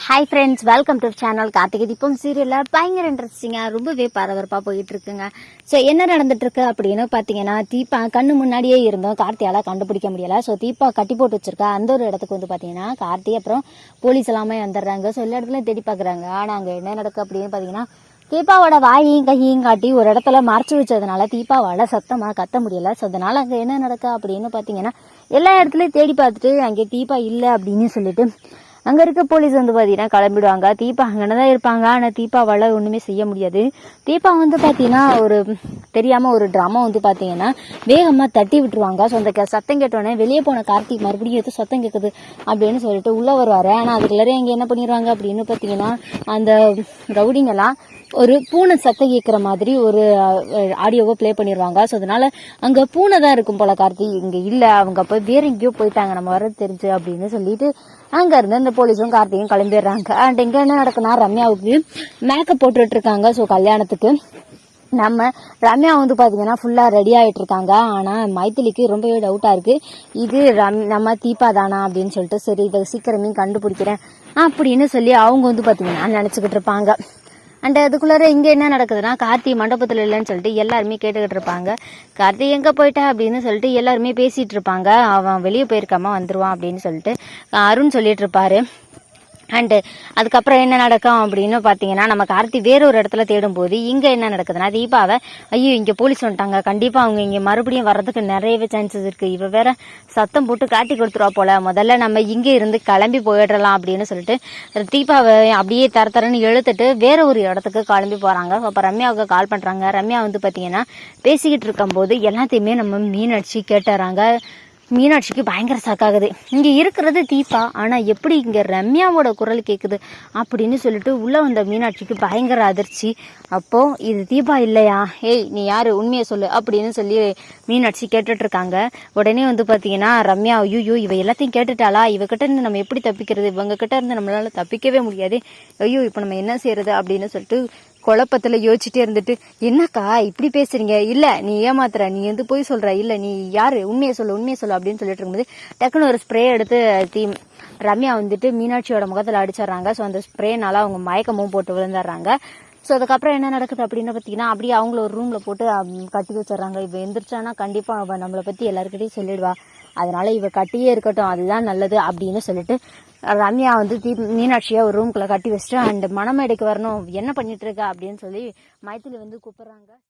Hi friends, welcome to channel. Karthigai Deepam சீரியலில் பயங்கர இன்ட்ரெஸ்டிங்காக ரொம்பவே பரபரப்பாக போயிட்டு இருக்குங்க. ஸோ என்ன நடந்துட்டு இருக்கு அப்படின்னு பார்த்தீங்கன்னா, தீபா கண்ணு முன்னாடியே இருந்தோம் கார்த்தியால கண்டுபிடிக்க முடியலை. ஸோ தீபா கட்டி போட்டு வச்சிருக்கா அந்த ஒரு இடத்துக்கு வந்து பார்த்தீங்கன்னா கார்த்தி அப்புறம் போலீஸ் எல்லாமே வந்துடுறாங்க. ஸோ எல்லா இடத்துலையும் தேடி பார்க்குறாங்க. ஆனால் அங்கே என்ன நடக்கு அப்படின்னு பார்த்தீங்கன்னா, தீபாவோட வாயையும் கையையும் காட்டி ஒரு இடத்துல மறைச்சு வச்சதுனால தீபாவால் சத்தமாக கத்த முடியலை. ஸோ அதனால அங்கே என்ன நடக்கு அப்படின்னு பார்த்தீங்கன்னா, எல்லா இடத்துலையும் தேடி பார்த்துட்டு அங்கே தீபா இல்லை அப்படின்னு சொல்லிட்டு அங்கே இருக்க போலீஸ் வந்து பார்த்தீங்கன்னா கிளம்பிடுவாங்க. தீபா அங்கே தான் இருப்பாங்க. ஆனால் தீபாவால் ஒன்றுமே செய்ய முடியாது. தீபா வந்து பார்த்தீங்கன்னா ஒரு தெரியாமல் ஒரு ட்ராமா வந்து பார்த்தீங்கன்னா வேகமாக தட்டி விட்டுருவாங்க. ஸோ அந்த சத்தம் கேட்டோடனே வெளியே போன கார்த்திக் மறுபடியும் எது சத்தம் கேட்குது அப்படின்னு சொல்லிட்டு உள்ளே வருவார். ஆனால் அதுக்குள்ளே அங்கே என்ன பண்ணிடுவாங்க அப்படின்னு பார்த்தீங்கன்னா, அந்த ரவுடிங்கெல்லாம் ஒரு பூனை சத்தம் கேட்குற மாதிரி ஒரு ஆடியோவை ப்ளே பண்ணிடுவாங்க. ஸோ அதனால அங்கே பூனை தான் இருக்கும் போல. கார்த்தி இங்கே இல்லை, அவங்க போய் வேற எங்கேயோ போயிட்டாங்க, நம்ம வர தெரிஞ்சு அப்படின்னு சொல்லிட்டு அங்கேருந்து அந்த போலீஸும் கார்த்தியும் கிளம்பிடுறாங்க. அண்ட் இங்கே என்ன நடக்குன்னா, ரம்யாவுக்கு மேக்கப் போட்டுட்டு இருக்காங்க. ஸோ கல்யாணத்துக்கு நம்ம ரம்யா வந்து பார்த்தீங்கன்னா ஃபுல்லாக ரெடி ஆகிட்டு இருக்காங்க. ஆனால் மைத்திலிக்கு ரொம்பவே டவுட்டாக இருக்குது, இது நம்ம தீபா தானா அப்படின்னு சொல்லிட்டு. சரி, இதை சீக்கிரமே கண்டுபிடிக்கிறேன் அப்படின்னு சொல்லி அவங்க வந்து பார்த்தீங்கன்னா நினச்சிக்கிட்டு இருப்பாங்க. அண்ட் அதுக்குள்ளார இங்கே என்ன நடக்குதுன்னா, கார்த்தி மண்டபத்தில் இல்லைன்னு சொல்லிட்டு எல்லாருமே கேட்டுக்கிட்டு இருப்பாங்க. கார்த்தி எங்கே போயிட்டா அப்படின்னு சொல்லிட்டு எல்லாருமே பேசிகிட்டு இருப்பாங்க. அவன் வெளியே போயிருக்காம வந்துடுவான் அப்படின்னு சொல்லிட்டு அருண் சொல்லிட்டு இருப்பாரு. அண்டு அதுக்கப்புறம் என்ன நடக்கும் அப்படின்னு பார்த்தீங்கன்னா, நம்ம கார்த்தி வேற ஒரு இடத்துல தேடும்போது இங்கே என்ன நடக்குதுன்னா, தீபாவை ஐயோ இங்கே போலீஸ் வந்துட்டாங்க, கண்டிப்பாக அவங்க இங்கே மறுபடியும் வர்றதுக்கு நிறையவே சான்சஸ் இருக்குது, இவ வேற சத்தம் போட்டு காட்டி கொடுத்துருவா போல, முதல்ல நம்ம இங்கே இருந்து கிளம்பி போயிடலாம் அப்படின்னு சொல்லிட்டு தீபாவை அப்படியே தரன்னு இழுத்துட்டு வேற ஒரு இடத்துக்கு கிளம்பி போகிறாங்க. அப்போ ரம்யாவுக்கு கால் பண்ணுறாங்க. ரம்யா வந்து பார்த்தீங்கன்னா பேசிக்கிட்டு இருக்கும்போது எல்லாத்தையுமே நம்ம மீனாட்சி கேட்டுறாங்க. மீனாட்சிக்கு பயங்கர சாக்காகுது, இங்கே இருக்கிறது தீபா, ஆனால் எப்படி இங்கே ரம்யாவோட குரல் கேட்குது அப்படின்னு சொல்லிட்டு உள்ளே வந்த மீனாட்சிக்கு பயங்கர அதிர்ச்சி. அப்போது இது தீபா இல்லையா, ஏய் நீ யார் உண்மையை சொல்லு அப்படின்னு சொல்லி மீனாட்சி கேட்டுட்ருக்காங்க. உடனே வந்து பார்த்தீங்கன்னா ரம்யா ஐயோ இவ எல்லாத்தையும் கேட்டுட்டாளா, இவகிட்ட இருந்து நம்ம எப்படி தப்பிக்கிறது, இவங்க கிட்ட இருந்து நம்மளால தப்பிக்கவே முடியாது, ஐயோ இப்போ நம்ம என்ன செய்யறது அப்படின்னு சொல்லிட்டு குழப்பத்தில் யோசிச்சுட்டே இருந்துட்டு, என்னக்கா இப்படி பேசுறீங்க, இல்லை நீ ஏமாத்துற, நீ வந்து போய் சொல்ற, இல்லை நீ யாரு உண்மையை சொல்லு அப்படின்னு சொல்லிட்டு இருக்கும்போது டக்குன்னு ஒரு ஸ்ப்ரே எடுத்து ரம்யா வந்துட்டு மீனாட்சியோட முகத்தில் அடிச்சிடுறாங்க. ஸோ அந்த ஸ்ப்ரேனால அவங்க மயக்கமும் போட்டு விழுந்துடுறாங்க. ஸோ அதுக்கப்புறம் என்ன நடக்குது அப்படின்னு பார்த்தீங்கன்னா, அப்படியே அவங்கள ஒரு ரூமில் போட்டு கட்டி வச்சிடறாங்க. இவ எந்திரிச்சானா கண்டிப்பாக அவள் நம்மளை பற்றி எல்லாருக்கிட்டையும் சொல்லிடுவா, அதனால இவ கட்டியே இருக்கட்டும், அதுதான் நல்லது அப்படின்னு சொல்லிட்டு ரம்யா வந்து மீனாட்சியை ஒரு ரூம்குள்ளே கட்டி வச்சுட்டு அண்ட் மணமேடைக்கு வரணும், என்ன பண்ணிட்டு இருக்கா அப்படின்னு சொல்லி மைத்திலி வந்து கூப்பிடுறாங்க.